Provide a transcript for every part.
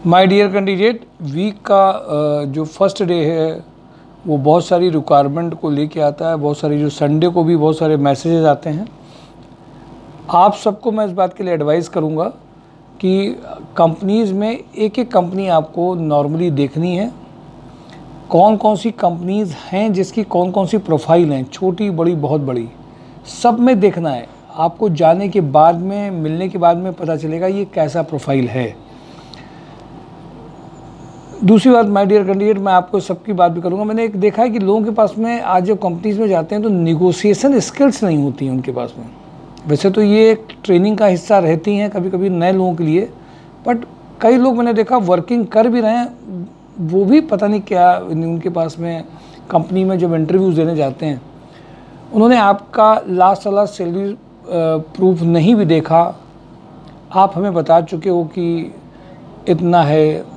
My dear candidate, week का जो first day है वो बहुत सारी रिक्वायरमेंट को लेके आता है। बहुत सारी जो संडे को भी बहुत सारे मैसेजेस आते हैं। आप सबको मैं इस बात के लिए एडवाइस करूंगा कि कंपनीज़ में एक एक कंपनी आपको नॉर्मली देखनी है। कौन कौन सी कंपनीज़ हैं जिसकी कौन कौन सी प्रोफाइल हैं, छोटी बड़ी बहुत बड़ी, सब में देखना है। आपको जाने के बाद में, मिलने के बाद में पता चलेगा ये कैसा प्रोफाइल है। दूसरी बात, माय डियर कैंडिडेट, मैं आपको सबकी बात भी करूंगा। मैंने एक देखा है कि लोगों के पास में आज जब कंपनीज में जाते हैं तो निगोशिएशन स्किल्स नहीं होती हैं उनके पास में। वैसे तो ये एक ट्रेनिंग का हिस्सा रहती हैं कभी कभी नए लोगों के लिए, बट कई लोग मैंने देखा वर्किंग कर भी रहे हैं, वो भी पता नहीं क्या उनके पास में कंपनी में जब इंटरव्यूज़ देने जाते हैं उन्होंने आपका लास्ट वाला सैलरी प्रूफ नहीं भी देखा। आप हमें बता चुके हो कि इतना है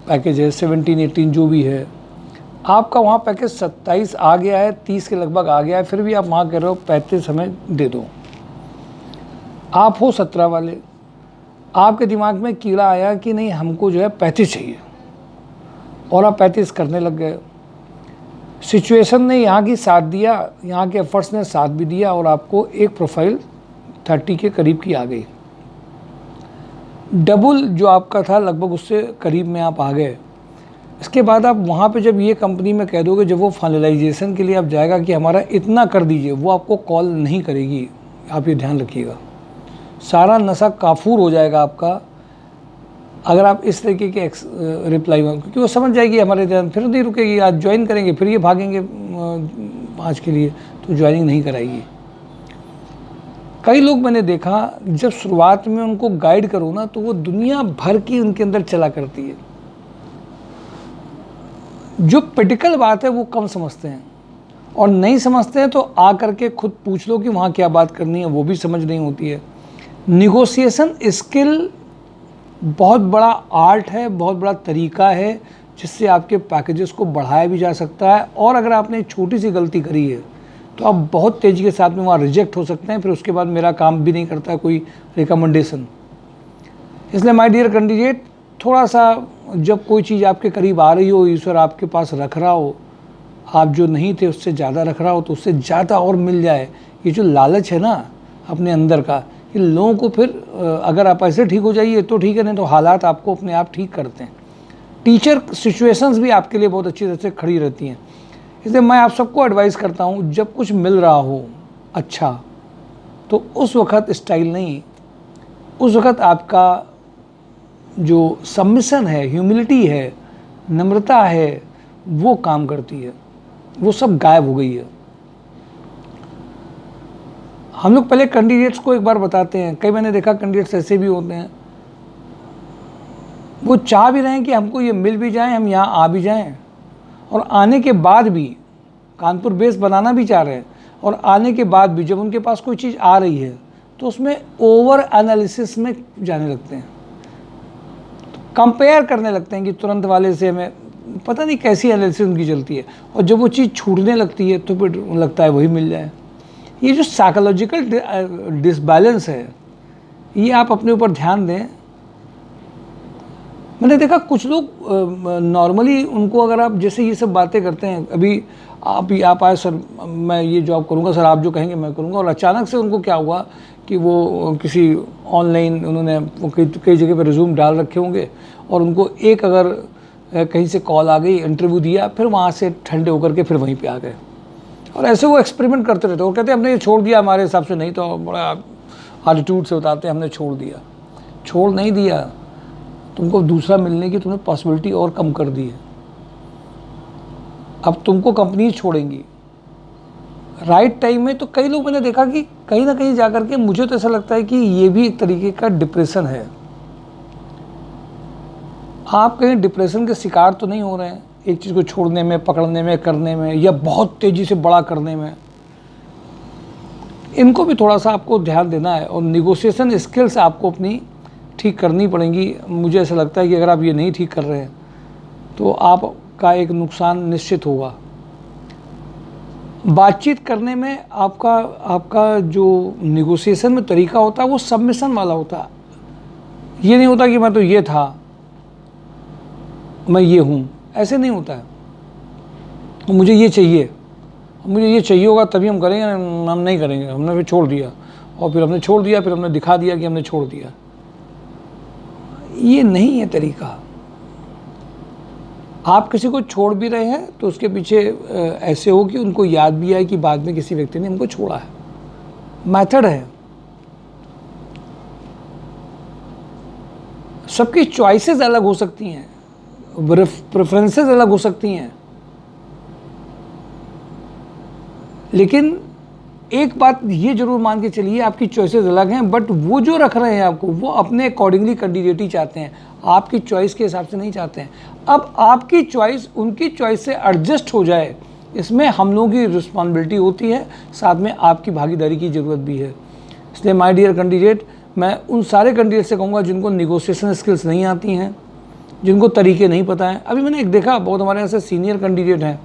पैकेज है, 17-18 जो भी है, आपका वहाँ पैकेज 27 आ गया है, 30 के लगभग आ गया है, फिर भी आप वहाँ कह रहे हो 35 हमें दे दो। आप हो 17 वाले, आपके दिमाग में कीड़ा आया कि नहीं हमको जो है 35 चाहिए और आप 35 करने लग गए। सिचुएशन ने यहाँ की साथ दिया, यहाँ के एफर्ट्स ने साथ भी दिया और आपको एक प्रोफाइल 30 के करीब की आ गई। डबल जो आपका था लगभग उससे करीब में आप आ गए। इसके बाद आप वहाँ पे जब ये कंपनी में कह दोगे, जब वो फाइनलाइजेशन के लिए आप जाएगा कि हमारा इतना कर दीजिए, वो आपको कॉल नहीं करेगी। आप ये ध्यान रखिएगा, सारा नशा काफूर हो जाएगा आपका अगर आप इस तरीके के रिप्लाई में, क्योंकि वो समझ जाएगी हमारे ध्यान फिर नहीं रुकेगी। आज ज्वाइन करेंगे फिर ये भागेंगे आज के लिए, तो ज्वाइनिंग नहीं कराएगी। कई लोग मैंने देखा जब शुरुआत में उनको गाइड करो ना तो वो दुनिया भर की उनके अंदर चला करती है। जो प्रैक्टिकल बात है वो कम समझते हैं और नहीं समझते हैं तो आ करके खुद पूछ लो कि वहाँ क्या बात करनी है, वो भी समझ नहीं होती है। निगोशिएशन स्किल बहुत बड़ा आर्ट है, बहुत बड़ा तरीका है जिससे आपके पैकेजेस को बढ़ाया भी जा सकता है। और अगर आपने एक छोटी सी गलती करी है तो आप बहुत तेज़ी के साथ में वहाँ रिजेक्ट हो सकते हैं, फिर उसके बाद मेरा काम भी नहीं करता कोई रिकमेंडेशन। इसलिए माय डियर कैंडिडेट, थोड़ा सा जब कोई चीज़ आपके करीब आ रही हो, ईश्वर आपके पास रख रहा हो, आप जो नहीं थे उससे ज़्यादा रख रहा हो तो उससे ज़्यादा और मिल जाए, ये जो लालच है ना अपने अंदर का, ये लोगों को फिर अगर आप ऐसे ठीक हो जाइए तो ठीक है, नहीं तो हालात आपको अपने आप ठीक करते हैं। टीचर सिचुएशंस भी आपके लिए बहुत अच्छी तरह से खड़ी रहती हैं। इसलिए मैं आप सबको एडवाइस करता हूँ, जब कुछ मिल रहा हो अच्छा तो उस वक्त स्टाइल नहीं, उस वक्त आपका जो सबमिशन है, ह्यूमिलिटी है, नम्रता है, वो काम करती है। वो सब गायब हो गई है। हम लोग पहले कैंडिडेट्स को एक बार बताते हैं। कई मैंने देखा कैंडिडेट्स ऐसे भी होते हैं, वो चाह भी रहे हैं कि हमको ये मिल भी जाए, हम यहाँ आ भी जाएं, और आने के बाद भी कानपुर बेस बनाना भी चाह रहे हैं, और आने के बाद भी जब उनके पास कोई चीज़ आ रही है तो उसमें ओवर एनालिसिस में जाने लगते हैं, कंपेयर करने लगते हैं कि तुरंत वाले से हमें पता नहीं कैसी एनालिसिस उनकी चलती है, और जब वो चीज़ छूटने लगती है तो फिर लगता है वही मिल जाए। ये जो साइकोलॉजिकल डिसबैलेंस है, ये आप अपने ऊपर ध्यान दें। मैंने देखा कुछ लोग नॉर्मली उनको अगर आप जैसे ये सब बातें करते हैं, अभी आप आए सर मैं ये जॉब करूँगा, सर आप जो कहेंगे मैं करूँगा, और अचानक से उनको क्या हुआ कि वो किसी ऑनलाइन उन्होंने कई जगह पर रिज्यूम डाल रखे होंगे और उनको एक अगर कहीं से कॉल आ गई, इंटरव्यू दिया, फिर वहाँ से ठंडे होकर के फिर वहीं पे आ गए, और ऐसे वो एक्सपेरिमेंट करते रहते। वो कहते हैं हमने ये छोड़ दिया, हमारे हिसाब से नहीं, तो बड़ा एटीट्यूड से बताते हैं हमने छोड़ दिया। छोड़ नहीं दिया, तुमको दूसरा मिलने की तुमने पॉसिबिलिटी और कम कर दी है। अब तुमको कंपनी छोड़ेंगी राइट टाइम में। तो कई लोग मैंने देखा कि कहीं ना कहीं जाकर के, मुझे तो ऐसा लगता है कि ये भी एक तरीके का डिप्रेशन है। आप कहीं डिप्रेशन के शिकार तो नहीं हो रहे हैं एक चीज़ को छोड़ने में, पकड़ने में, करने में, या बहुत तेज़ी से बड़ा करने में। इनको भी थोड़ा सा आपको ध्यान देना है, और निगोशिएशन स्किल्स आपको अपनी ठीक करनी पड़ेंगी। मुझे ऐसा लगता है कि अगर आप ये नहीं ठीक कर रहे हैं तो आपका एक नुकसान निश्चित होगा। बातचीत करने में आपका जो निगोशिएशन में तरीका होता है वो सबमिशन वाला होता है। ये नहीं होता कि मैं तो ये था, मैं ये हूँ, ऐसे नहीं होता है। मुझे ये चाहिए, मुझे ये चाहिए होगा तभी हम करेंगे, हम नहीं करेंगे, हमने फिर छोड़ दिया, और फिर हमने छोड़ दिया, फिर हमने दिखा दिया कि हमने छोड़ दिया। ये नहीं है तरीका। आप किसी को छोड़ भी रहे हैं तो उसके पीछे ऐसे हो कि उनको याद भी आए कि बाद में किसी व्यक्ति ने हमको छोड़ा है। मेथड है। सबकी चॉइसेस अलग हो सकती हैं, प्रेफरेंसेस अलग हो सकती हैं, लेकिन एक बात ये जरूर मान के चलिए, आपकी चॉइसेस अलग हैं, बट वो जो रख रहे हैं आपको, वो अपने अकॉर्डिंगली कैंडिडेट ही चाहते हैं, आपकी चॉइस के हिसाब से नहीं चाहते हैं। अब आपकी चॉइस उनकी चॉइस से एडजस्ट हो जाए, इसमें हम लोगों की रिस्पॉन्सिबिलिटी होती है, साथ में आपकी भागीदारी की ज़रूरत भी है। इसलिए माय डियर कैंडिडेट, मैं उन सारे कैंडिडेट से कहूँगा जिनको निगोशिएशन स्किल्स नहीं आती हैं, जिनको तरीके नहीं पता है। अभी मैंने एक देखा, बहुत हमारे यहाँ से सीनियर कैंडिडेट हैं,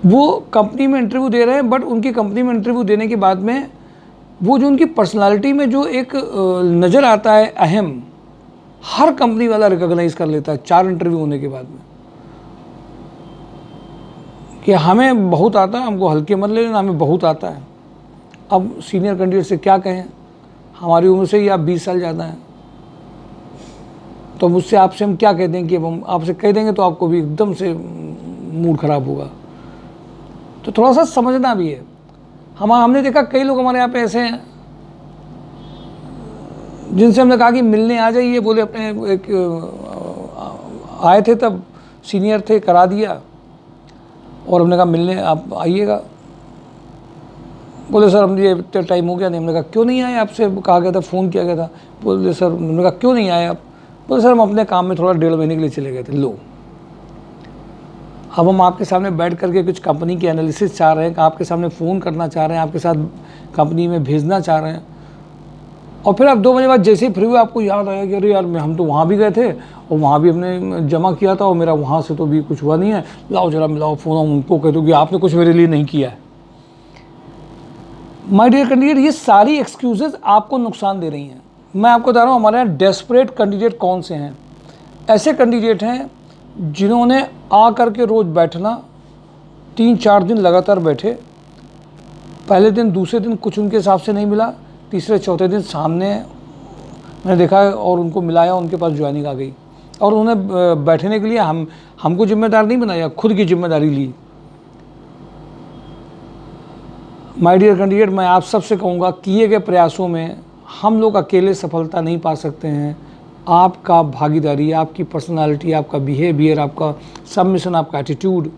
वो कंपनी में इंटरव्यू दे रहे हैं, बट उनकी कंपनी में इंटरव्यू देने के बाद में वो जो उनकी पर्सनालिटी में जो एक नज़र आता है अहम, हर कंपनी वाला रिकॉग्नाइज कर लेता है 4 इंटरव्यू होने के बाद में, कि हमें बहुत आता है, हमको हल्के मत ले लेना, हमें बहुत आता है। अब सीनियर कैंडिडेट से क्या कहें, हमारी उम्र से ही आप 20 साल ज़्यादा हैं, तो मुझसे आपसे हम क्या कह दें कि अब हम आपसे कह देंगे तो आपको भी एकदम से मूड ख़राब होगा। तो थोड़ा सा समझना भी है। हमने देखा कई लोग हमारे यहाँ पे ऐसे हैं जिनसे हमने कहा कि मिलने आ जाइए, बोले अपने एक आए थे तब सीनियर थे, करा दिया, और हमने कहा मिलने आप आइएगा। बोले सर हम ये इतना टाइम हो गया नहीं। हमने कहा क्यों नहीं आए, आपसे कहा गया था, फ़ोन किया गया था। बोले सर, हमने कहा क्यों नहीं आए आप? बोले सर हम अपने काम में थोड़ा 1.5 महीने के लिए चले गए थे। लो, अब हम आपके सामने बैठ करके कुछ कंपनी की एनालिसिस चाह रहे हैं, आपके सामने फ़ोन करना चाह रहे हैं, आपके साथ कंपनी में भेजना चाह रहे हैं, और फिर आप 2 महीने बाद जैसे ही फ्री हुए आपको याद आया कि अरे यार हम तो वहाँ भी गए थे और वहाँ भी हमने जमा किया था और मेरा वहाँ से तो भी कुछ हुआ नहीं है, लाओ जरा मिलाओ फ़ोन, उनको कह दो कि आपने कुछ मेरे लिए नहीं किया है। माय डियर कैंडिडेट, ये सारी एक्सक्यूजेज आपको नुकसान दे रही हैं। मैं आपको बता रहा हूँ हमारे यहाँ डेस्परेट कैंडिडेट कौन से हैं। ऐसे कैंडिडेट हैं जिन्होंने आ करके रोज़ बैठना, 3-4 दिन लगातार बैठे, पहले दिन दूसरे दिन कुछ उनके हिसाब से नहीं मिला, तीसरे चौथे दिन सामने मैंने देखा और उनको मिलाया, उनके पास ज्वाइनिंग आ गई, और उन्हें बैठने के लिए हमको जिम्मेदार नहीं बनाया, खुद की जिम्मेदारी ली। माय डियर कैंडिडेट, मैं आप सबसे कहूँगा, किए गए प्रयासों में हम लोग अकेले सफलता नहीं पा सकते हैं। आपका भागीदारी, आपकी पर्सनालिटी, आपका बिहेवियर, आपका सबमिशन, आपका एटीट्यूड,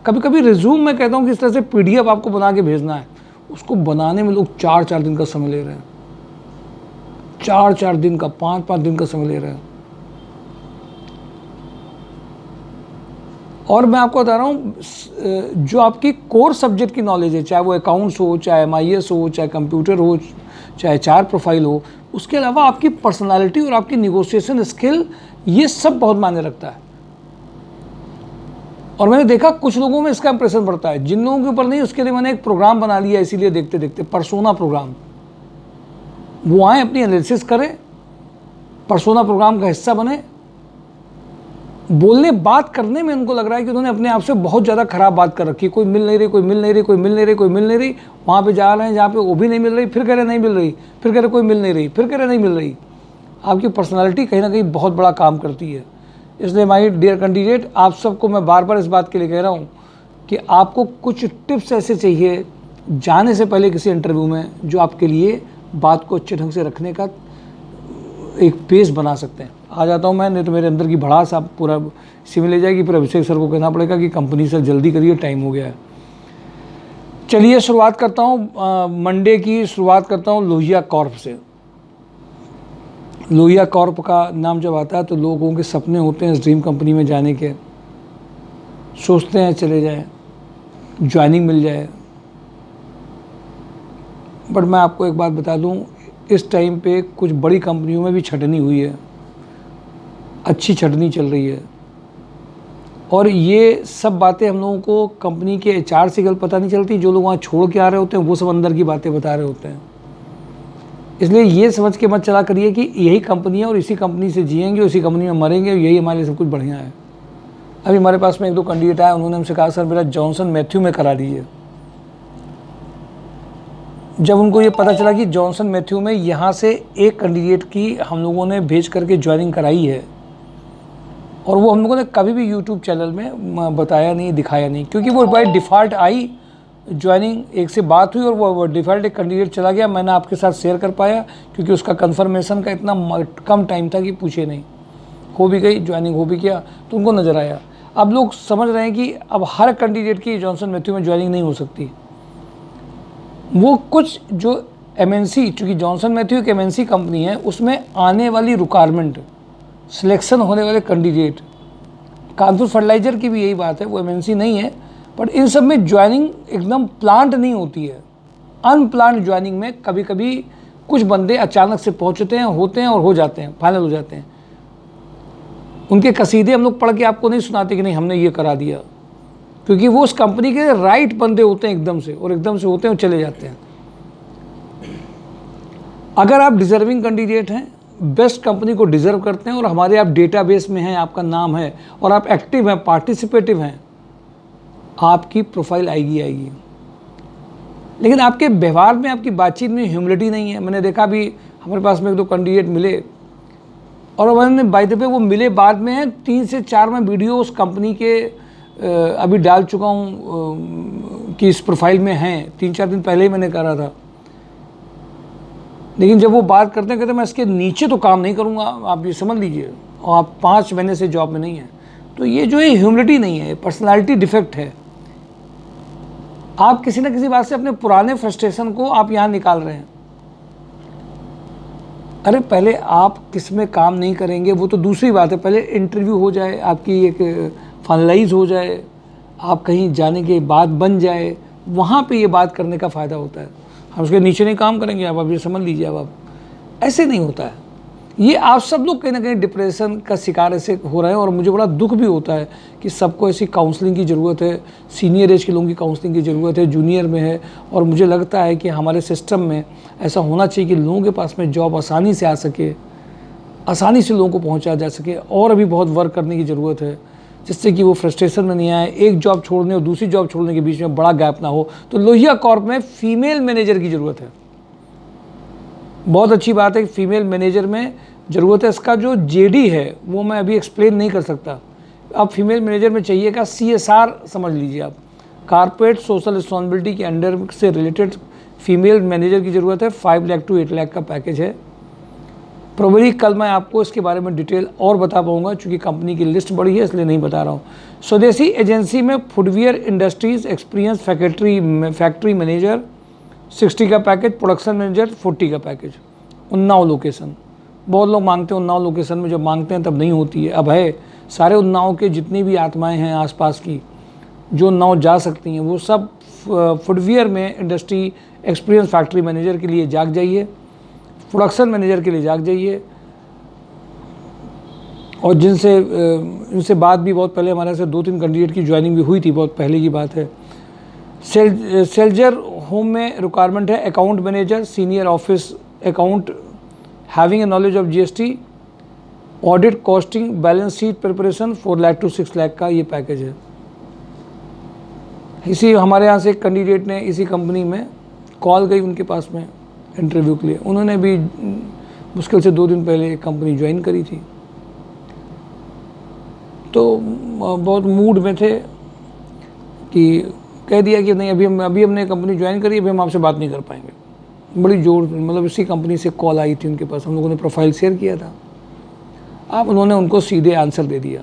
कभी कभी रिज्यूम मैं कहता हूँ कि इस तरह से PDF आपको बना के भेजना है, उसको बनाने में लोग 4-4 दिन का समय ले रहे हैं, 4-4 दिन का, 5-5 दिन का समय ले रहे हैं। और मैं आपको बता रहा हूँ, जो आपकी कोर सब्जेक्ट की नॉलेज है, चाहे वो अकाउंट्स हो, चाहे MIS हो, चाहे कंप्यूटर हो, चाहे HR प्रोफाइल हो, उसके अलावा आपकी पर्सनालिटी और आपकी निगोशिएशन स्किल, ये सब बहुत मायने रखता है। और मैंने देखा कुछ लोगों में इसका इंप्रेशन पड़ता है, जिन लोगों के ऊपर नहीं, उसके लिए मैंने एक प्रोग्राम बना लिया, इसीलिए देखते देखते पर्सोना प्रोग्राम। वो आए, अपनी एनालिसिस करें, पर्सोना प्रोग्राम का हिस्सा बने। बोलने बात करने में उनको लग रहा है कि उन्होंने अपने आप से बहुत ज़्यादा खराब बात कर रखी है, कोई मिल नहीं रही, कोई मिल नहीं रही, कोई मिल नहीं रही, कोई मिल नहीं रही। वहाँ पे जा रहे हैं जहाँ पे वो भी नहीं मिल रही, फिर कह रहे नहीं मिल रही, फिर कह रहे कोई मिल नहीं रही, फिर कह रहे नहीं मिल रही। आपकी पर्सनालिटी कहीं ना कहीं बहुत बड़ा काम करती है। इसलिए माय डियर कैंडिडेट, आप सबको मैं बार बार इस बात के लिए कह रहा हूँ कि आपको कुछ टिप्स ऐसे चाहिए जाने से पहले किसी इंटरव्यू में, जो आपके लिए बात को अच्छे ढंग से रखने का एक बेस बना सकते हैं। आ जाता हूँ मैं, नहीं तो मेरे अंदर की भड़ास आप पूरा इसी में ले जाएगी, फिर अभिषेक सर को कहना पड़ेगा कि कंपनी से जल्दी करिए, टाइम हो गया है। चलिए शुरुआत करता हूँ, मंडे की शुरुआत करता हूँ लोहिया कॉर्प से। लोहिया कॉर्प का नाम जब आता है तो लोगों के सपने होते हैं इस ड्रीम कंपनी में जाने के, सोचते हैं चले जाए, ज्वाइनिंग मिल जाए। बट मैं आपको एक बात बता दूं, इस टाइम पे कुछ बड़ी कंपनियों में भी छटनी हुई है, अच्छी छटनी चल रही है, और ये सब बातें हम लोगों को कंपनी के HR से पता नहीं चलती। जो लोग वहाँ छोड़ के आ रहे होते हैं वो सब अंदर की बातें बता रहे होते हैं। इसलिए ये समझ के मत चला करिए कि यही कंपनी है और इसी कंपनी से जिएंगे, उसी कंपनी में मरेंगे, यही हमारे लिए सब कुछ बढ़िया है। अभी हमारे पास में 1-2 कैंडिडेट आए, उन्होंने हमसे कहा सर मेरा जॉनसन मैथ्यू में करा दीजिए। जब उनको ये पता चला कि जॉनसन मैथ्यू में यहाँ से एक कैंडिडेट की हम लोगों ने भेज करके ज्वाइनिंग कराई है, और वो हम लोगों ने कभी भी यूट्यूब चैनल में बताया नहीं, दिखाया नहीं, क्योंकि वो बाय डिफ़ॉल्ट आई ज्वाइनिंग, एक से बात हुई और वो डिफ़ॉल्ट एक कैंडिडेट चला गया। मैंने आपके साथ शेयर कर पाया क्योंकि उसका कंफर्मेशन का इतना कम टाइम था कि पूछे नहीं, हो भी गई ज्वाइनिंग, हो भी गया, तो उनको नज़र आया। अब लोग समझ रहे हैं कि अब हर कैंडिडेट की जॉनसन मैथ्यू में ज्वाइनिंग नहीं हो सकती। वो कुछ जो एमएनसी, चूँकि जॉनसन मैथ्यू एक एमएनसी कंपनी है, उसमें आने वाली रिक्वायरमेंट, सिलेक्शन होने वाले कैंडिडेट, कानपुर फर्टिलाइजर की भी यही बात है, वो एमएनसी नहीं है, बट इन सब में ज्वाइनिंग एकदम प्लांट नहीं होती है। अनप्लान्ड ज्वाइनिंग में कभी कभी कुछ बंदे अचानक से पहुंचते हैं, होते हैं और हो जाते हैं, फाइनल हो जाते हैं। उनके कसीदे हम लोग पढ़ के आपको नहीं सुनाते कि नहीं हमने ये करा दिया, क्योंकि वो उस कंपनी के राइट बंदे होते हैं एकदम से, और एकदम से होते हैं और चले जाते हैं। अगर आप डिजर्विंग कैंडिडेट हैं, बेस्ट कंपनी को डिजर्व करते हैं और हमारे आप डेटाबेस में हैं, आपका नाम है और आप एक्टिव हैं, पार्टिसिपेटिव हैं, आपकी प्रोफाइल आएगी। लेकिन आपके व्यवहार में, आपकी बातचीत में ह्यूमिलिटी नहीं है। मैंने देखा भी हमारे पास में 1-2 कैंडिडेट मिले, और मैंने बाय द वे वो मिले बाद में है, 3 से 4 मैं वीडियो उस कंपनी के अभी डाल चुका हूँ कि इस प्रोफाइल में हैं। 3-4 दिन पहले ही मैंने करा था। लेकिन जब वो बात करते हैं, कहते मैं इसके नीचे तो काम नहीं करूँगा, आप ये समझ लीजिए, और आप 5 महीने से जॉब में नहीं हैं। तो ये जो है ह्यूमिलिटी नहीं है, पर्सनालिटी डिफेक्ट है। आप किसी न किसी बात से अपने पुराने फ्रस्ट्रेशन को आप यहाँ निकाल रहे हैं। अरे पहले आप किस में काम नहीं करेंगे वो तो दूसरी बात है, पहले इंटरव्यू हो जाए, आपकी एक फाइनलाइज हो जाए, आप कहीं जाने के बाद बन जाए, वहाँ पे ये बात करने का फ़ायदा होता है। हम उसके नीचे नहीं काम करेंगे, आप ये समझ लीजिए। अब आप ऐसे नहीं होता है। ये आप सब लोग कहीं ना कहीं डिप्रेशन का शिकार ऐसे हो रहे हैं, और मुझे बड़ा दुख भी होता है कि सबको ऐसी काउंसलिंग की ज़रूरत है। सीनियर एज के लोगों की काउंसलिंग की ज़रूरत है, जूनियर में है, और मुझे लगता है कि हमारे सिस्टम में ऐसा होना चाहिए कि लोगों के पास में जॉब आसानी से आ सके, आसानी से लोगों को पहुंचा जा सके। और अभी बहुत वर्क करने की ज़रूरत है, जिससे कि वो फ्रस्ट्रेशन में नहीं आए, एक जॉब छोड़ने और दूसरी जॉब छोड़ने के बीच में बड़ा गैप ना हो। तो लोहिया कॉर्प में फीमेल मैनेजर की ज़रूरत है। बहुत अच्छी बात है कि फीमेल मैनेजर में ज़रूरत है। इसका जो जेडी है वो मैं अभी एक्सप्लेन नहीं कर सकता। अब फीमेल मैनेजर में चाहिएगा CSR, समझ लीजिए आप, कारपोरेट सोशल रिस्पॉन्सिबिलिटी के अंडर से रिलेटेड फीमेल मैनेजर की ज़रूरत है। 5 लाख to 8 लाख का पैकेज है। प्रोबेबली कल मैं आपको इसके बारे में डिटेल और बता पाऊँगा, चूँकि कंपनी की लिस्ट बड़ी है इसलिए नहीं बता रहा हूँ। स्वदेशी एजेंसी में footwear industries experience factory manager 60 का पैकेज, प्रोडक्शन मैनेजर 40 का पैकेज। उन्नाव लोकेशन, बहुत लोग मांगते हैं उन्नाव लोकेशन में, जब मांगते हैं तब नहीं होती है। अब है, सारे उन्नाव के जितनी भी आत्माएं हैं आसपास की जो उन्नाव जा सकती हैं, वो सब फुटवियर में इंडस्ट्री एक्सपीरियंस फैक्ट्री मैनेजर के लिए जाग जाइए, प्रोडक्शन मैनेजर के लिए जाग जाइए। और जिनसे इनसे बात भी बहुत पहले हमारे से 2-3 कैंडिडेट की ज्वाइनिंग भी हुई थी, बहुत पहले की बात है। सेल्जर होम में रिक्वायरमेंट है account manager, senior office account, having a knowledge of GST, audit, costing, balance sheet preparation. 4 lakh to 6 lakh का ये पैकेज है। इसी हमारे यहाँ से एक कैंडिडेट ने इसी कंपनी में कॉल गई उनके पास में इंटरव्यू के लिए, उन्होंने भी मुश्किल से 2 दिन पहले कंपनी ज्वाइन करी थी। तो बहुत मूड में थे कि कह दिया कि नहीं, अभी हमने कंपनी ज्वाइन करी, अभी हम आपसे बात नहीं कर पाएंगे। बड़ी जोर, मतलब इसी कंपनी से कॉल आई थी उनके पास, हम लोगों ने प्रोफाइल शेयर किया था। अब उन्होंने उनको सीधे आंसर दे दिया।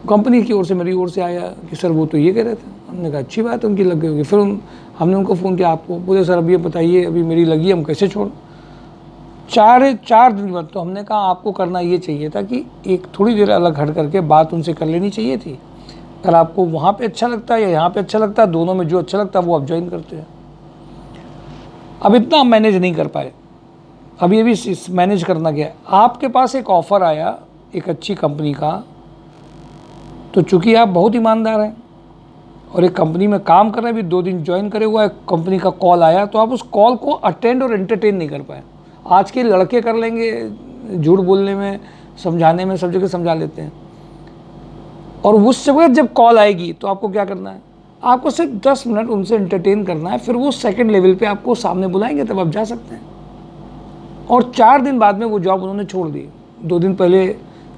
कंपनी की ओर से, मेरी ओर से आया कि सर वो तो ये कह रहे थे। हमने कहा अच्छी बात है, उनकी लग गई होगी। फिर हमने उनको फ़ोन किया, आपको बोले सर अभी ये बताइए, अभी मेरी लगी, हम कैसे छोड़। 4 दिन बाद तो हमने कहा आपको करना ये चाहिए था कि एक थोड़ी देर अलग हट करके बात उनसे कर लेनी चाहिए थी। अगर आपको वहाँ पे अच्छा लगता है या यहाँ पे अच्छा लगता है, दोनों में जो अच्छा लगता है वो आप ज्वाइन करते हैं। अब इतना मैनेज नहीं कर पाए, अभी मैनेज करना क्या है। आपके पास एक ऑफ़र आया एक अच्छी कंपनी का, तो चूँकि आप बहुत ईमानदार हैं और एक कंपनी में काम कर रहे हैं, अभी 2 दिन ज्वाइन करे हुआ है, कंपनी का कॉल आया, तो आप उस कॉल को अटेंड और एंटरटेन नहीं कर पाए। आज के लड़के कर लेंगे, झूठ बोलने में, समझाने में, सब जगह समझा लेते हैं। और उस जगह जब कॉल आएगी तो आपको क्या करना है, आपको सिर्फ 10 मिनट उनसे एंटरटेन करना है, फिर वो सेकंड लेवल पे आपको सामने बुलाएंगे, तब आप जा सकते हैं। और 4 दिन बाद में वो जॉब उन्होंने छोड़ दी। 2 दिन पहले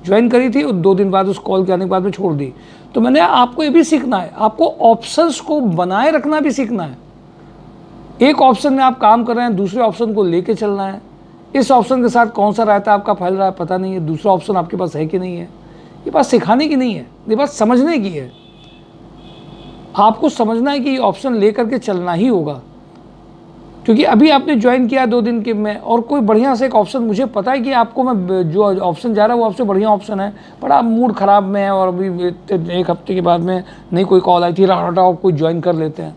ज्वाइन करी थी और 2 दिन बाद उस कॉल के आने के बाद में छोड़ दी। तो मैंने आपको ये भी सीखना है, आपको ऑप्शंस को बनाए रखना भी सीखना है। एक ऑप्शन में आप काम कर रहे हैं, दूसरे ऑप्शन को लेके चलना है। इस ऑप्शन के साथ कौन सा रायता आपका फैल रहा है पता नहीं है, दूसरा ऑप्शन आपके पास है कि नहीं है। ये बात सिखाने की नहीं है, ये बात समझने की है। आपको समझना है कि ये ऑप्शन लेकर के चलना ही होगा, क्योंकि अभी आपने ज्वाइन किया 2 दिन के में, और कोई बढ़िया से एक ऑप्शन, मुझे पता है कि आपको मैं जो ऑप्शन जा रहा है वो आपसे बढ़िया ऑप्शन है, पर आप मूड ख़राब में है और अभी 1 हफ्ते के बाद में नहीं कोई कॉल आई थी, आप कोई ज्वाइन कर लेते हैं।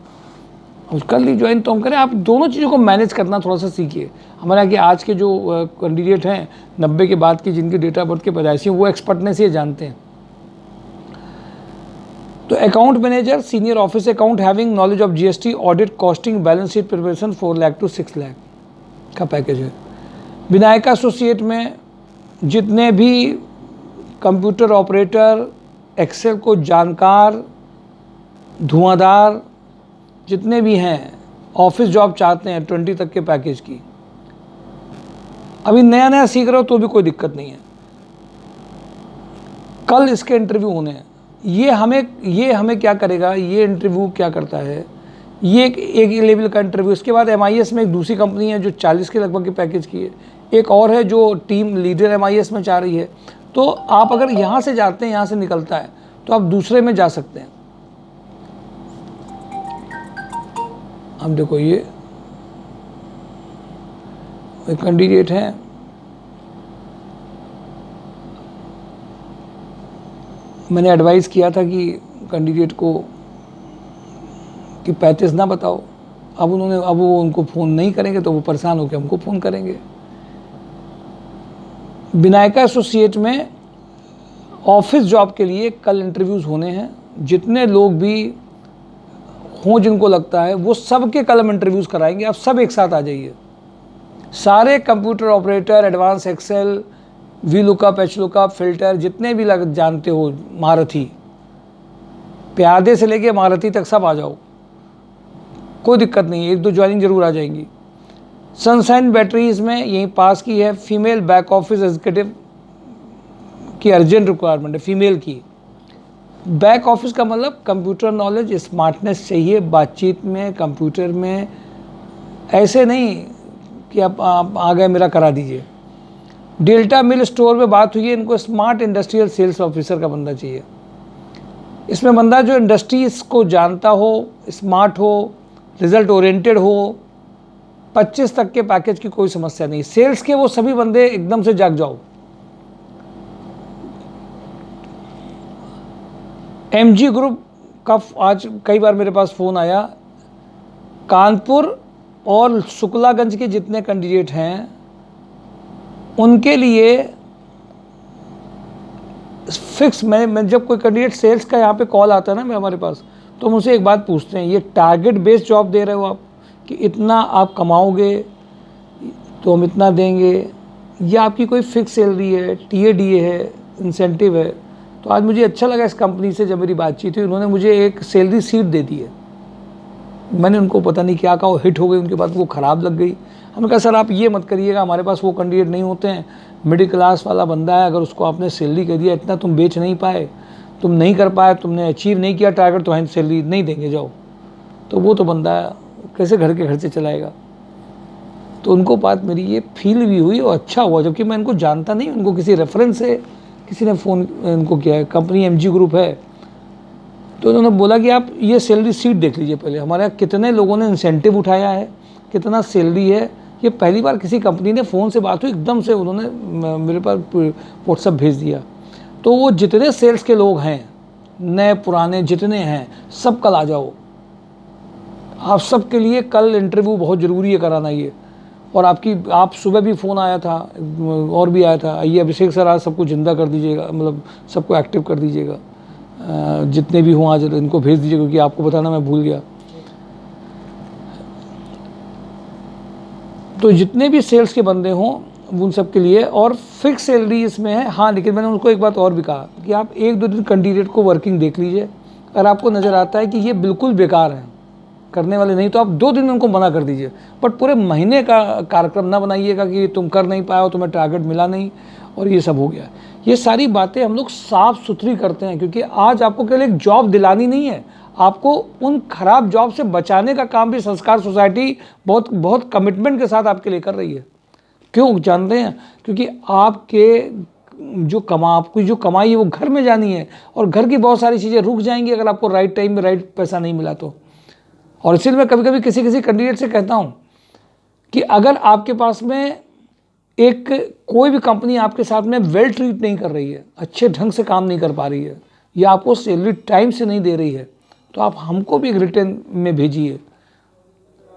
कर ली ज्वाइन तो हम करें। आप दोनों चीज़ों को मैनेज करना थोड़ा सा सीखिए। हमारे यहाँ के आज के जो कैंडिडेट हैं 90 के बाद की, जिनकी डेट ऑफ बर्थ के पैदाइशी, वो एक्सपर्टनेस ये जानते हैं। तो account manager, senior office account, having knowledge of GST, audit, costing, balance sheet preparation, 4 lakh to 6 lakh का पैकेज है। विनायका एसोसिएट में जितने भी कंप्यूटर ऑपरेटर, एक्सेल को जानकार, धुआंधार जितने भी हैं, ऑफिस जॉब चाहते हैं 20 तक के पैकेज की, अभी नया नया सीख रहे हो तो भी कोई दिक्कत नहीं है। कल इसके इंटरव्यू होने हैं। ये हमें क्या करेगा, ये इंटरव्यू क्या करता है, ये एक लेवल का इंटरव्यू। इसके बाद MIS में एक दूसरी कंपनी है जो 40 के लगभग के पैकेज की है, एक और है जो टीम लीडर MIS में चाह रही है। तो आप अगर यहाँ से जाते हैं, यहाँ से निकलता है, तो आप दूसरे में जा सकते हैं। अब देखो, ये एक कैंडिडेट है, मैंने एडवाइस किया था कि कैंडिडेट को कि 35 ना बताओ। अब वो उनको फ़ोन नहीं करेंगे तो वो परेशान होकर हमको फ़ोन करेंगे। विनायका एसोसिएट में ऑफिस जॉब के लिए कल इंटरव्यूज़ होने हैं। जितने लोग भी हों जिनको लगता है, वो सब के कल हम इंटरव्यूज़ कराएंगे। आप सब एक साथ आ जाइए। सारे computer operator, advance Excel, V lookup, H lookup, filter, जितने भी जानते हो, महारथी, प्यादे से लेके महारथी तक सब आ जाओ, कोई दिक्कत नहीं है। 1-2 ज्वाइनिंग जरूर आ जाएंगी। सनशाइन बैटरीज में यहीं पास की है, फीमेल बैक ऑफिस एग्जीक्यूटिव की अर्जेंट रिक्वायरमेंट है, फीमेल की। बैक ऑफिस का मतलब कंप्यूटर नॉलेज, स्मार्टनेस चाहिए बातचीत में, कंप्यूटर में। ऐसे नहीं कि आप आ गए मेरा करा दीजिए। डेल्टा मिल स्टोर में बात हुई है, इनको स्मार्ट इंडस्ट्रियल सेल्स ऑफिसर का बंदा चाहिए। इसमें बंदा जो इंडस्ट्रीज को जानता हो, स्मार्ट हो, रिजल्ट ओरिएंटेड हो। 25 तक के पैकेज की कोई समस्या नहीं। सेल्स के वो सभी बंदे एकदम से जाग जाओ। MG ग्रुप का आज कई बार मेरे पास फ़ोन आया। कानपुर और शुक्लागंज के जितने कैंडिडेट हैं उनके लिए फिक्स, मैं जब कोई कैंडिडेट सेल्स का यहाँ पे कॉल आता है ना हमारे पास, तो मुझसे एक बात पूछते हैं, ये टारगेट बेस्ड जॉब दे रहे हो आप कि इतना आप कमाओगे तो हम इतना देंगे, या आपकी कोई फिक्स सैलरी है, TADA है, इंसेंटिव है? तो आज मुझे अच्छा लगा इस कंपनी से जब मेरी बातचीत हुई, उन्होंने मुझे एक सैलरी सीट दे दी है। मैंने उनको पता नहीं क्या कहा, हिट हो गई उनके बाद, वो ख़राब लग गई। हमने कहा सर आप ये मत करिएगा, हमारे पास वो कैंडिडेट नहीं होते हैं, मिडिल क्लास वाला बंदा है, अगर उसको आपने सैलरी कह दिया इतना, तुम बेच नहीं पाए, तुम नहीं कर पाए, तुमने अचीव नहीं किया टारगेट, तो हम सैलरी नहीं देंगे, जाओ। तो वो तो बंदा कैसे घर के खर्चे चलाएगा? तो उनको बात मेरी ये फील भी हुई और अच्छा हुआ, जबकि मैं इनको जानता नहीं, उनको किसी रेफरेंस से किसी ने फ़ोन इनको किया है। कंपनी MG ग्रुप है। तो उन्होंने बोला कि आप ये सैलरी सीट देख लीजिए पहले, हमारे यहाँ कितने लोगों ने इंसेंटिव उठाया है, कितना सैलरी है। ये पहली बार किसी कंपनी ने फ़ोन से बात हुई, एकदम से उन्होंने मेरे पास व्हाट्सएप भेज दिया। तो वो जितने सेल्स के लोग हैं, नए पुराने जितने हैं, सब कल आ जाओ। आप सब के लिए कल इंटरव्यू बहुत ज़रूरी है कराना ये। और आप सुबह भी फ़ोन आया था और भी आया था, आइए अभिषेक सर आज सबको ज़िंदा कर दीजिएगा, मतलब सबको एक्टिव कर दीजिएगा, जितने भी हों आज इनको भेज दीजिए, क्योंकि आपको बताना मैं भूल गया। तो जितने भी सेल्स के बंदे हों उन सब के लिए, और फिक्स सैलरी इसमें है। हाँ, लेकिन मैंने उनको एक बात और भी कहा कि आप 1-2 दिन कैंडिडेट को वर्किंग देख लीजिए, अगर आपको नज़र आता है कि ये बिल्कुल बेकार है, करने वाले नहीं, तो आप 2 दिन में उनको मना कर दीजिए। बट पूरे महीने का कार्यक्रम ना बनाइएगा कि तुम कर नहीं पाए हो, तुम्हें टारगेट मिला नहीं और ये सब हो गया। ये सारी बातें हम लोग साफ सुथरी करते हैं, क्योंकि आज आपको केवल एक जॉब दिलानी नहीं है, आपको उन खराब जॉब से बचाने का काम भी संस्कार सोसाइटी बहुत बहुत कमिटमेंट के साथ आपके लिए कर रही है। क्यों जानते हैं? क्योंकि आपकी जो कमाई है वो घर में जानी है, और घर की बहुत सारी चीज़ें रुक जाएंगी अगर आपको राइट टाइम में राइट पैसा नहीं मिला तो। और इसलिए मैं कभी कभी किसी कैंडिडेट से कहता हूँ कि अगर आपके पास में कोई भी कंपनी आपके साथ में वेल ट्रीट नहीं कर रही है, अच्छे ढंग से काम नहीं कर पा रही है, या आपको सैलरी टाइम से नहीं दे रही है, तो आप हमको भी एक रिटर्न में भेजिए,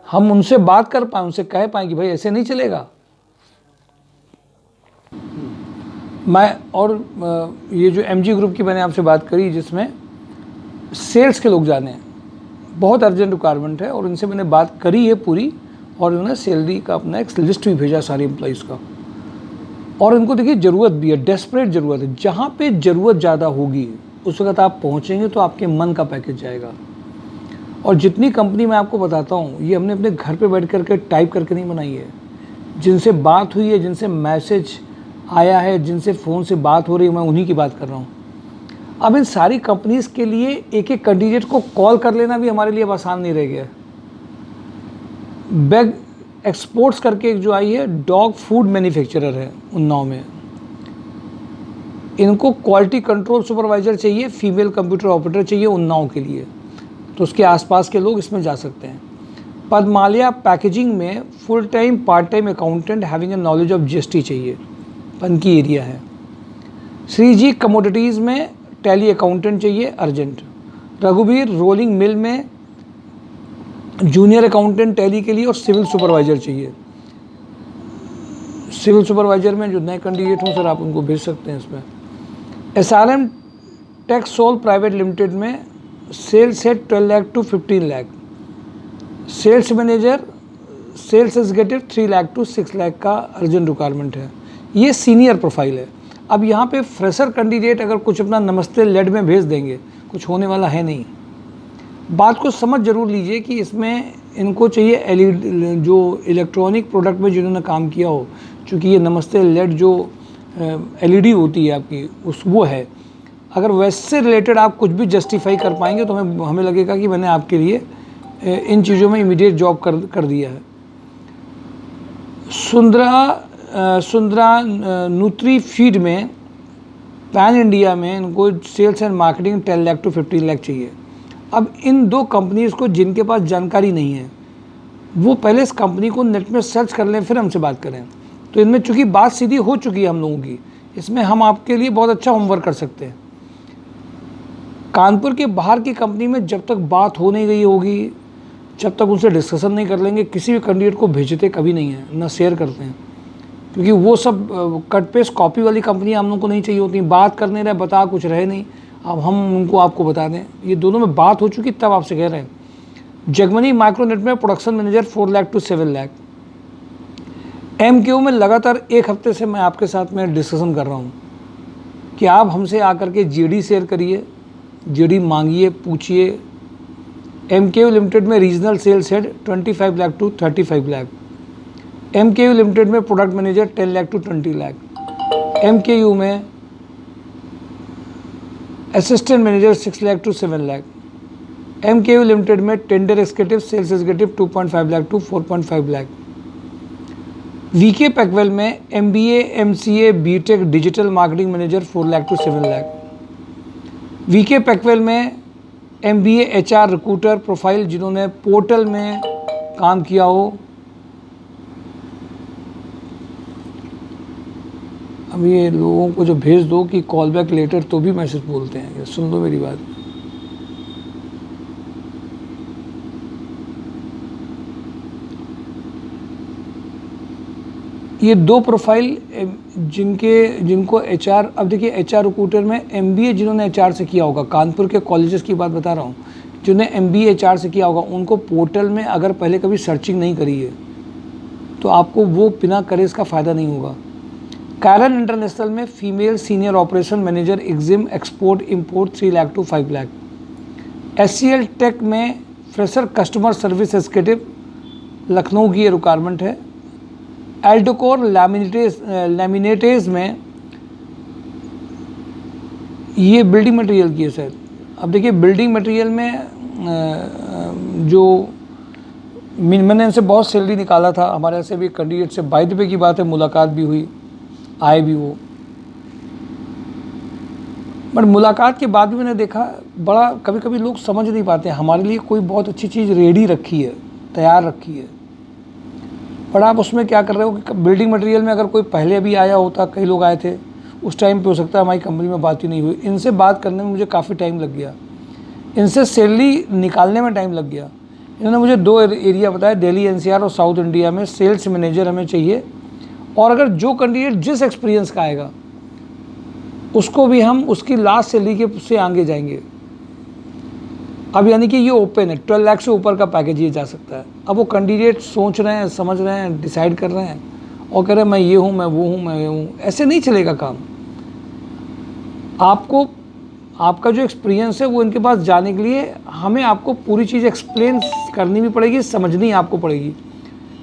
हम उनसे बात कर पाएँ, उनसे कह पाएँ कि भाई ऐसे नहीं चलेगा। ये जो MG ग्रुप की मैंने आपसे बात करी, जिसमें सेल्स के लोग जाने हैं, बहुत अर्जेंट रिक्वायरमेंट है, और इनसे मैंने बात करी है पूरी, और उन्होंने सैलरी का अपना एक लिस्ट भी भेजा सारे एम्प्लॉइज़ का। और इनको देखिए ज़रूरत भी है, डेस्परेट ज़रूरत है। जहाँ पे ज़रूरत ज़्यादा होगी उस वक्त आप पहुँचेंगे तो आपके मन का पैकेज जाएगा। और जितनी कंपनी मैं आपको बताता हूँ, ये हमने अपने घर पे बैठ करके टाइप करके नहीं बनाई है, जिनसे बात हुई है, जिनसे मैसेज आया है, जिनसे फ़ोन से बात हो रही है, मैं उन्हीं की बात कर रहा हूँ। अब इन सारी कंपनीज़ के लिए एक एक कैंडिडेट को कॉल कर लेना भी हमारे लिए अब आसान नहीं रह गया। बैग एक्सपोर्ट्स करके एक जो आई है, डॉग फूड मैन्युफैक्चरर है उन्नाव में, इनको क्वालिटी कंट्रोल सुपरवाइज़र चाहिए, फीमेल कंप्यूटर ऑपरेटर चाहिए उन्नाव के लिए, तो उसके आसपास के लोग इसमें जा सकते हैं। पद्मालया पैकेजिंग में full time part time accountant having a knowledge of GST चाहिए, पनकी एरिया है। श्रीजी कमोडिटीज़ में टैली अकाउंटेंट चाहिए अर्जेंट। रघुवीर रोलिंग मिल में जूनियर अकाउंटेंट टैली के लिए और सिविल सुपरवाइज़र चाहिए। सिविल सुपरवाइज़र में जो नए कैंडिडेट हों सर, आप उनको भेज सकते हैं इसमें। SRM टेक्सोल प्राइवेट लिमिटेड में सेल्स है 12 lakh to 15 lakh. Sales manager, sales executive 3 lakh to 6 lakh का अर्जेंट रिक्वायरमेंट है। ये सीनियर प्रोफाइल है। अब यहाँ पे फ्रेशर कैंडिडेट अगर कुछ अपना नमस्ते लेड में भेज देंगे, कुछ होने वाला है नहीं। बात को समझ जरूर लीजिए कि इसमें इनको चाहिए LED, जो इलेक्ट्रॉनिक प्रोडक्ट में जिन्होंने काम किया हो, चूँकि ये नमस्ते लेड जो LED होती है आपकी वो है। अगर वैसे रिलेटेड आप कुछ भी जस्टिफाई कर पाएंगे तो हमें लगेगा कि मैंने आपके लिए इन चीज़ों में इमीडिएट जॉब कर दिया है। सुंदरा न्यूट्री फीड में पैन इंडिया में इनको sales and marketing 10 lakh to 15 lakh चाहिए। अब इन दो कंपनीज़ को जिनके पास जानकारी नहीं है, वो पहले इस कंपनी को नेट में सर्च कर लें, फिर हमसे बात करें। तो इनमें चूँकि बात सीधी हो चुकी है हम लोगों की, इसमें हम आपके लिए बहुत अच्छा होमवर्क कर सकते हैं। कानपुर के बाहर की कंपनी में जब तक बात हो नहीं गई होगी, जब तक उनसे डिस्कशन नहीं कर लेंगे, किसी भी कैंडिडेट को भेजते कभी नहीं है, ना शेयर करते हैं, क्योंकि वो सब कट पेस्ट कॉपी वाली कंपनियां हम लोग को नहीं चाहिए होती। बात करने रहे, बता कुछ रहे नहीं, अब हम उनको आपको बता दें। ये दोनों में बात हो चुकी तब आपसे कह रहे हैं। जगमनी माइक्रोनेट में production manager 4 lakh to 7 lakh. MQ में लगातार 1 हफ्ते से मैं आपके साथ में डिस्कशन कर रहा हूँ कि आप हमसे आकर के GD शेयर करिए, GD मांगिए, पूछिए। MQ लिमिटेड में regional sales head 25 lakh to 35 lakh. MKU limited में product manager 10 lakh to 20 lakh. MKU में assistant manager 6 lakh to 7 lakh. MKU limited में tender executive, sales executive 2.5 lakh to 4.5 lakh. VK Packwell में MBA, MCA, BTech digital marketing manager 4 lakh to 7 lakh. VK Packwell में MBA HR recruiter profile जिन्होंने portal में काम किया हो। अब ये लोगों को जो भेज दो कि कॉल बैक लेटर, तो भी मैसेज बोलते हैं। सुन लो मेरी बात। ये 2 प्रोफाइल जिनको HR, अब देखिए HR रिक्रूटर में MBA जिन्होंने HR से किया होगा, कानपुर के कॉलेजेस की बात बता रहा हूँ, जिन्होंने MBA HR से किया होगा, उनको पोर्टल में अगर पहले कभी सर्चिंग नहीं करी है तो आपको वो बिना करे इसका फ़ायदा नहीं होगा। कैरन इंटरनेशनल में female senior operation manager exim export import 3 lakh to 5 lakh. SCL tech में fresher customer service executive Lucknow की ये रिक्वायरमेंट है। एल्डोकोर लैमिनेटेज में ये बिल्डिंग मटेरियल की है सर। अब देखिए बिल्डिंग मटेरियल में जो मैंने इनसे बहुत सैलरी निकाला था, हमारे यहाँ से भी कैंडिडेट से 22 रुपये की बात है, मुलाकात भी हुई, आए भी वो, बट मुलाकात के बाद भी मैंने देखा बड़ा कभी कभी लोग समझ नहीं पाते हमारे लिए कोई बहुत अच्छी चीज़ रेडी रखी है, तैयार रखी है, पर आप उसमें क्या कर रहे हो कि बिल्डिंग मटेरियल में अगर कोई पहले अभी आया होता, कई लोग आए थे उस टाइम पे, हो सकता है हमारी कंपनी में बात ही नहीं हुई। इनसे बात करने में मुझे काफ़ी टाइम लग गया, इनसे सैलरी निकालने में टाइम लग गया। इन्होंने मुझे 2 एरिया बताया, दिल्ली NCR और साउथ इंडिया में सेल्स मैनेजर हमें चाहिए, और अगर जो कैंडिडेट जिस एक्सपीरियंस का आएगा उसको भी हम उसकी लास्ट सैलरी के से आगे जाएंगे। अब यानी कि ये ओपन है, 12 लाख से ऊपर का पैकेज ये जा सकता है। अब वो कैंडिडेट सोच रहे हैं, समझ रहे हैं, डिसाइड कर रहे हैं और कह रहे हैं मैं ये हूँ, मैं वो हूँ, मैं ये हूँ। ऐसे नहीं चलेगा काम। आपको आपका जो एक्सपीरियंस है वो इनके पास जाने के लिए हमें आपको पूरी चीज़ एक्सप्लेन करनी भी पड़ेगी, समझनी आपको पड़ेगी।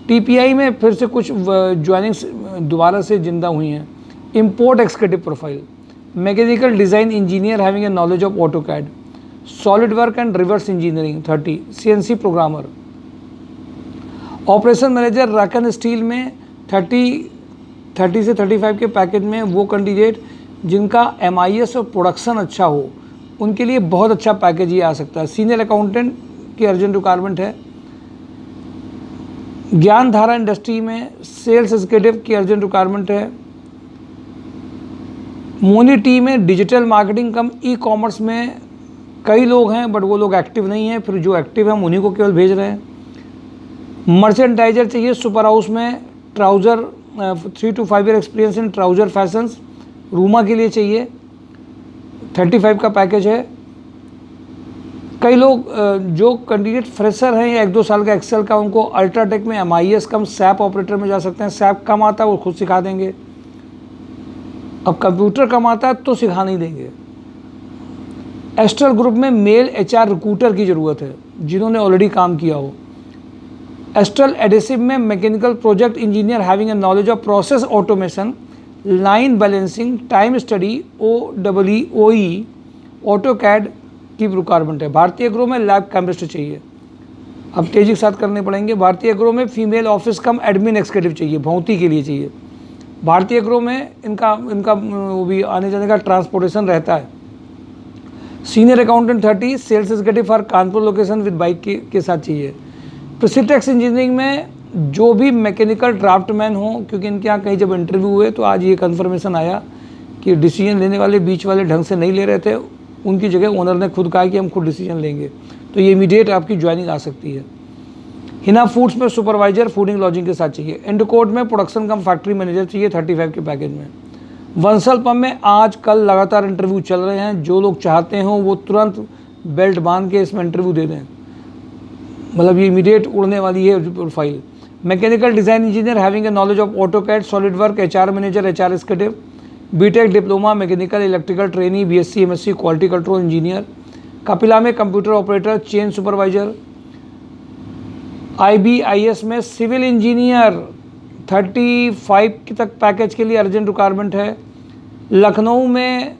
TPI में फिर से कुछ ज्वाइनिंग्स दोबारा से जिंदा हुई हैं। Import executive profile, mechanical design engineer having a knowledge of AutoCAD, solid work and reverse engineering 30, CNC programmer. Operation manager रकन स्टील में 30 से 35 के पैकेज में वो कैंडिडेट जिनका MIS और प्रोडक्शन अच्छा हो उनके लिए बहुत अच्छा पैकेज ये आ सकता है। सीनियर अकाउंटेंट की अर्जेंट रिक्वायरमेंट है। ज्ञान धारा इंडस्ट्री में सेल्स एग्जीक्यूटिव की अर्जेंट रिक्वायरमेंट है। मोनी टी में डिजिटल मार्केटिंग कम ई-कॉमर्स में कई लोग हैं बट वो लोग एक्टिव नहीं हैं, फिर जो एक्टिव हैं उन्हीं को केवल भेज रहे हैं। मर्चेंडाइजर चाहिए सुपर हाउस में, trouser 3 to 5 year experience in trouser fashions, Ruma के लिए चाहिए, 35 का पैकेज है। कई लोग जो कैंडिडेट फ्रेशर हैं या 1-2 साल का एक्सेल का, उनको अल्ट्राटेक में MIS कम SAP ऑपरेटर में जा सकते हैं। SAP कम आता है वो खुद सिखा देंगे, अब कंप्यूटर कम आता है तो सिखा नहीं देंगे। एस्ट्रल ग्रुप में मेल HR रिक्रूटर की ज़रूरत है जिन्होंने ऑलरेडी काम किया हो। एस्ट्रल एडेसिव में mechanical project engineer having a knowledge of process automation, line balancing, time study, OEE, AutoCAD की रिक्वायरमेंट है। भारतीय एग्रो में लैब केमिस्ट चाहिए, अब तेजी के साथ करने पड़ेंगे। भारतीय एग्रो में female office cum admin executive चाहिए, भौती के लिए चाहिए। भारतीय एग्रो में इनका वो भी आने जाने का ट्रांसपोर्टेशन रहता है। Senior accountant 30, sales executive for Kanpur location with bike के साथ चाहिए। प्रिसिटेक्स इंजीनियरिंग में जो भी मैकेनिकल ड्राफ्टमैन हो, क्योंकि इनके यहाँ कहीं जब इंटरव्यू हुए तो आज ये कन्फर्मेशन आया कि डिसीजन लेने वाले बीच वाले ढंग से नहीं ले रहे थे, उनकी जगह ओनर ने खुद कहा कि हम खुद डिसीजन लेंगे, तो ये इमीडिएट आपकी ज्वाइनिंग आ सकती है। हिना फूड्स में सुपरवाइजर फूडिंग लॉजिंग के साथ चाहिए। एंडकोट में प्रोडक्शन कम फैक्ट्री मैनेजर चाहिए 35 के पैकेज में। वंसल पंप में आज कल लगातार इंटरव्यू चल रहे हैं, जो लोग चाहते हों वो तुरंत बेल्ट बांध के इसमें इंटरव्यू दे दें, मतलब ये इमीडिएट उड़ने वाली है profile. Mechanical design engineer having a knowledge of AutoCAD, solid work, HR manager, HR executive, BTech diploma, mechanical electrical trainee, BSc MSc quality control engineer. Kapila में computer operator, chain supervisor. IBIS में civil engineer 35 तक package के लिए urgent requirement है। लखनऊ में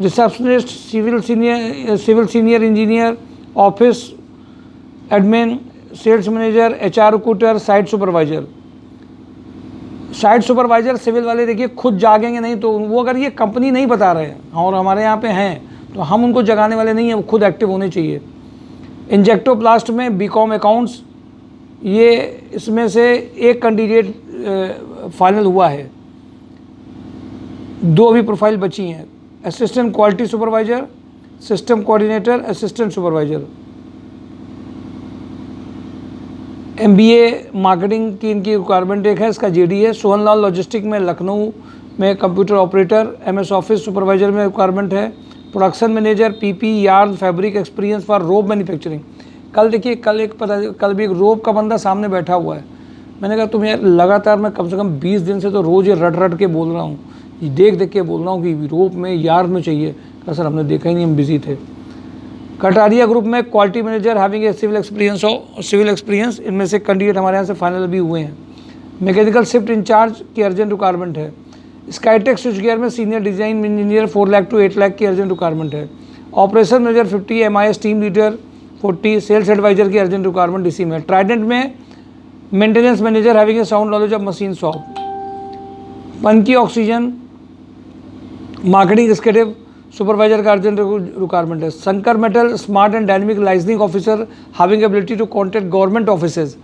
receptionist, civil senior engineer, office admin, sales manager, HR recruiter, site supervisor. Site supervisor civil वाले देखिए खुद जागेंगे नहीं, तो वो अगर ये कंपनी नहीं बता रहे हैं और हमारे यहाँ पे हैं तो हम उनको जगाने वाले नहीं हैं, वो खुद एक्टिव होने चाहिए। इंजेक्टोप्लास्ट में BCom अकाउंट्स, ये इसमें से एक कैंडिडेट फाइनल हुआ है, 2 अभी प्रोफाइल बची हैं। Assistant quality supervisor, system coordinator, assistant supervisor. MBA marketing की इनकी रिक्वायरमेंट एक है, इसका JD है। सोहनलाल लॉजिस्टिक में लखनऊ में computer operator, MS office supervisor में रिक्वायरमेंट है। Production manager, PP, yarn, fabric experience for रोब मैन्युफैक्चरिंग। कल देखिए, कल भी एक रोब का बंदा सामने बैठा हुआ है, मैंने कहा तुम यार लगातार, मैं कम से कम 20 दिन से तो रोज़ ये रट के बोल रहा हूँ, ये देख के बोल रहा हूँ कि यूरोप में यार में चाहिए। कहा सर हमने देखा ही नहीं, हम बिजी थे। कटारिया ग्रुप में quality manager having a civil experience, इनमें से कैंडिडेट हमारे यहाँ से फाइनल भी हुए हैं। मैकेनिकल शिफ्ट इंचार्ज की अर्जेंट रिक्वायरमेंट है। स्काईटेक स्विच गियर में senior design engineer 4 lakh to 8 lakh की अर्जेंट रिक्वायरमेंट है। Operation manager 50, MIS team leader 40, sales advisor की अर्जेंट रिक्वायरमेंट इसी में। ट्राइडेंट में maintenance manager having a sound knowledge of machine shop. Panki oxygen marketing executive supervisor का urgent requirement है। Shankar metal smart and dynamic liaisoning officer having ability to contact government offices.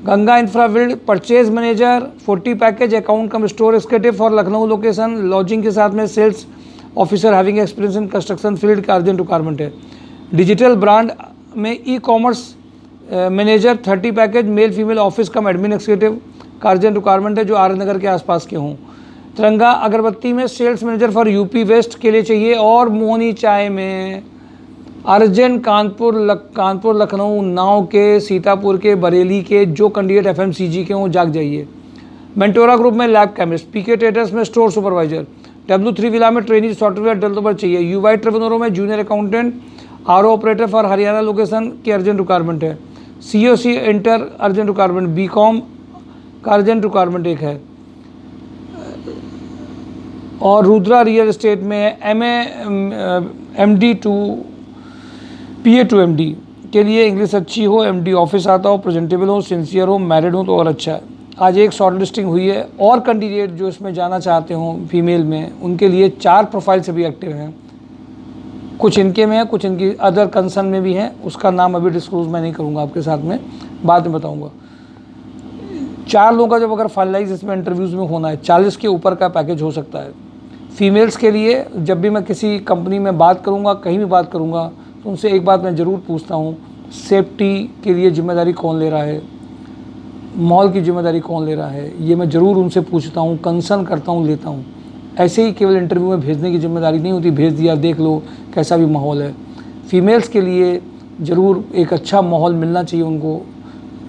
Ganga Infrabuild purchase manager 40 package account cum store executive for Lucknow location, lodging के साथ में sales officer having experience in construction field का urgent requirement है। Digital brand में e commerce manager 30 package male female office cum admin executive का urgent requirement है जो are नगर के आसपास के हों। तिरंगा अगरबत्ती में sales manager for UP west के लिए चाहिए। और मोहनी चाय में अर्जेंट कानपुर लखनऊ उन्नाव के, सीतापुर के, बरेली के जो कैंडिडेट FMCG के हों जाग जाइए। मेंटोरा ग्रुप में लैब केमिस्ट, PK ट्रेडर्स में स्टोर सुपरवाइजर, W3 विला में ट्रेनिंग सॉफ्टवेयर डेवलपर चाहिए। UI ट्रेवनोरो में junior accountant, RO operator for Haryana location की अर्जेंट रिक्वायरमेंट है। COC inter urgent requirement, BCom का अर्जेंट रिक्वायरमेंट एक है। और रुद्रा रियल एस्टेट में MD to PA to MD के लिए इंग्लिश अच्छी हो, MD ऑफिस आता हो, प्रेजेंटेबल हो, सिंसियर हो, मैरिड हो तो और अच्छा है। आज एक शॉर्ट लिस्टिंग हुई है और कैंडिडेट जो इसमें जाना चाहते हों फीमेल में, उनके लिए 4 प्रोफाइल से भी एक्टिव हैं। कुछ इनके में है, कुछ इनकी अदर कंसर्न में भी हैं, उसका नाम अभी डिस्क्लोज मैं नहीं करूँगा आपके साथ में, बाद में बताऊँगा। 4 लोगों का जब अगर फाइनलाइज इसमें इंटरव्यूज़ में होना है, 40 के ऊपर का पैकेज हो सकता है। फीमेल्स के लिए जब भी मैं किसी कंपनी में बात करूँगा, कहीं भी बात करूँगा, तो उनसे एक बात मैं ज़रूर पूछता हूँ, सेफ्टी के लिए जिम्मेदारी कौन ले रहा है, मॉल की जिम्मेदारी कौन ले रहा है, ये मैं ज़रूर उनसे पूछता हूँ, कंसर्न करता हूँ, लेता हूँ। ऐसे ही केवल इंटरव्यू में भेजने की जिम्मेदारी नहीं होती, भेज दिया देख लो कैसा भी माहौल है। फीमेल्स के लिए ज़रूर एक अच्छा माहौल मिलना चाहिए उनको,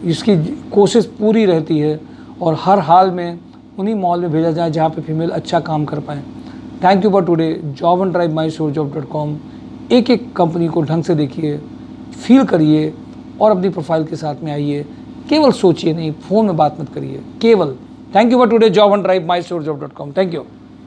इसकी कोशिश पूरी रहती है और हर हाल में उन्हीं माहौल में भेजा जाए जहाँ पे फीमेल अच्छा काम कर पाएँ। Thank you for today. Job and drive mysurjob.com। एक एक कंपनी को ढंग से देखिए, फील करिए और अपनी प्रोफाइल के साथ में आइए। केवल सोचिए नहीं, फ़ोन में बात मत करिए केवल। Thank you for today. Job and drive mysurjob.com। Thank you.